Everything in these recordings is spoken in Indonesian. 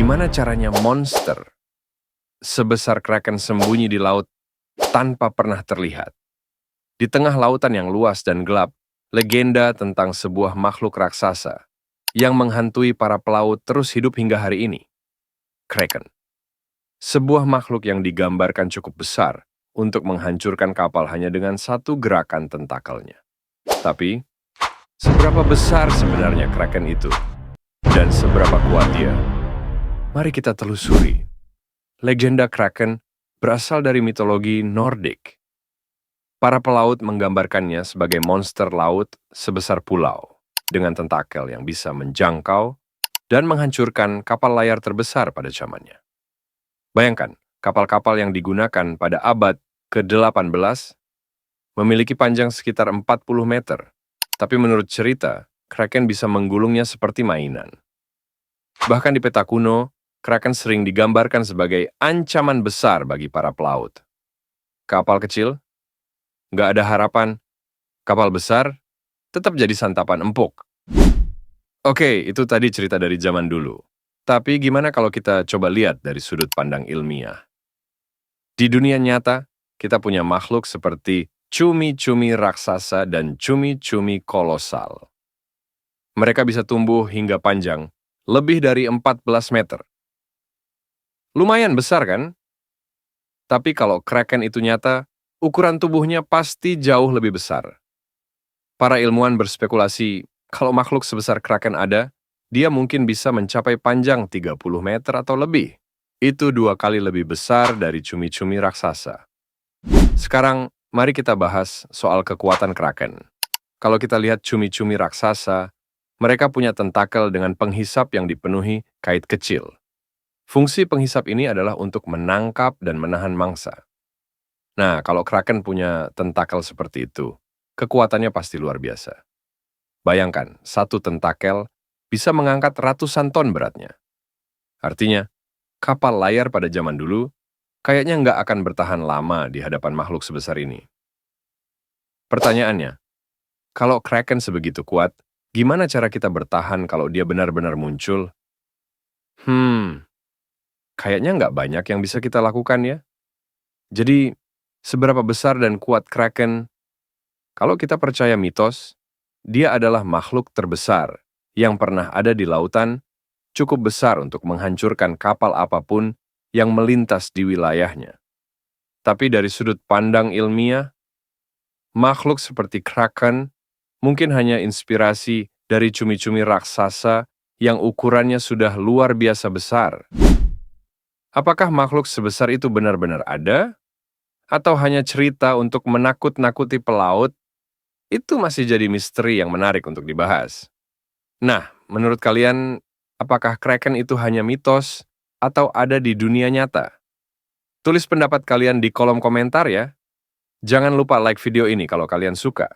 Gimana caranya monster sebesar kraken sembunyi di laut tanpa pernah terlihat? Di tengah lautan yang luas dan gelap, legenda tentang sebuah makhluk raksasa yang menghantui para pelaut terus hidup hingga hari ini. Kraken. Sebuah makhluk yang digambarkan cukup besar untuk menghancurkan kapal hanya dengan satu gerakan tentakelnya. Tapi, seberapa besar sebenarnya kraken itu? Dan seberapa kuat dia? Mari kita telusuri. Legenda kraken berasal dari mitologi Nordik. Para pelaut menggambarkannya sebagai monster laut sebesar pulau, dengan tentakel yang bisa menjangkau dan menghancurkan kapal layar terbesar pada zamannya. Bayangkan, kapal-kapal yang digunakan pada abad ke-18 memiliki panjang sekitar 40 meter, tapi menurut cerita, kraken bisa menggulungnya seperti mainan. Bahkan di peta kuno, kraken sering digambarkan sebagai ancaman besar bagi para pelaut. Kapal kecil, nggak ada harapan. Kapal besar, tetap jadi santapan empuk. Oke, itu tadi cerita dari zaman dulu. Tapi gimana kalau kita coba lihat dari sudut pandang ilmiah? Di dunia nyata, kita punya makhluk seperti cumi-cumi raksasa dan cumi-cumi kolosal. Mereka bisa tumbuh hingga panjang, lebih dari 14 meter. Lumayan besar kan? Tapi kalau kraken itu nyata, ukuran tubuhnya pasti jauh lebih besar. Para ilmuwan berspekulasi, kalau makhluk sebesar kraken ada, dia mungkin bisa mencapai panjang 30 meter atau lebih. Itu 2 kali lebih besar dari cumi-cumi raksasa. Sekarang, mari kita bahas soal kekuatan kraken. Kalau kita lihat cumi-cumi raksasa, mereka punya tentakel dengan penghisap yang dipenuhi kait kecil. Fungsi penghisap ini adalah untuk menangkap dan menahan mangsa. Nah, kalau kraken punya tentakel seperti itu, kekuatannya pasti luar biasa. Bayangkan, satu tentakel bisa mengangkat ratusan ton beratnya. Artinya, kapal layar pada zaman dulu kayaknya nggak akan bertahan lama di hadapan makhluk sebesar ini. Pertanyaannya, kalau kraken sebegitu kuat, gimana cara kita bertahan kalau dia benar-benar muncul? Kayaknya nggak banyak yang bisa kita lakukan ya. Jadi, seberapa besar dan kuat kraken? Kalau kita percaya mitos, dia adalah makhluk terbesar yang pernah ada di lautan, cukup besar untuk menghancurkan kapal apapun yang melintas di wilayahnya. Tapi dari sudut pandang ilmiah, makhluk seperti kraken mungkin hanya inspirasi dari cumi-cumi raksasa yang ukurannya sudah luar biasa besar. Apakah makhluk sebesar itu benar-benar ada? Atau hanya cerita untuk menakut-nakuti pelaut? Itu masih jadi misteri yang menarik untuk dibahas. Nah, menurut kalian, apakah kraken itu hanya mitos atau ada di dunia nyata? Tulis pendapat kalian di kolom komentar ya. Jangan lupa like video ini kalau kalian suka.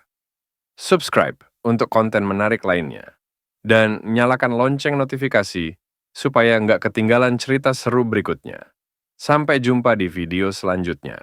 Subscribe untuk konten menarik lainnya. Dan nyalakan lonceng notifikasi supaya nggak ketinggalan cerita seru berikutnya. Sampai jumpa di video selanjutnya.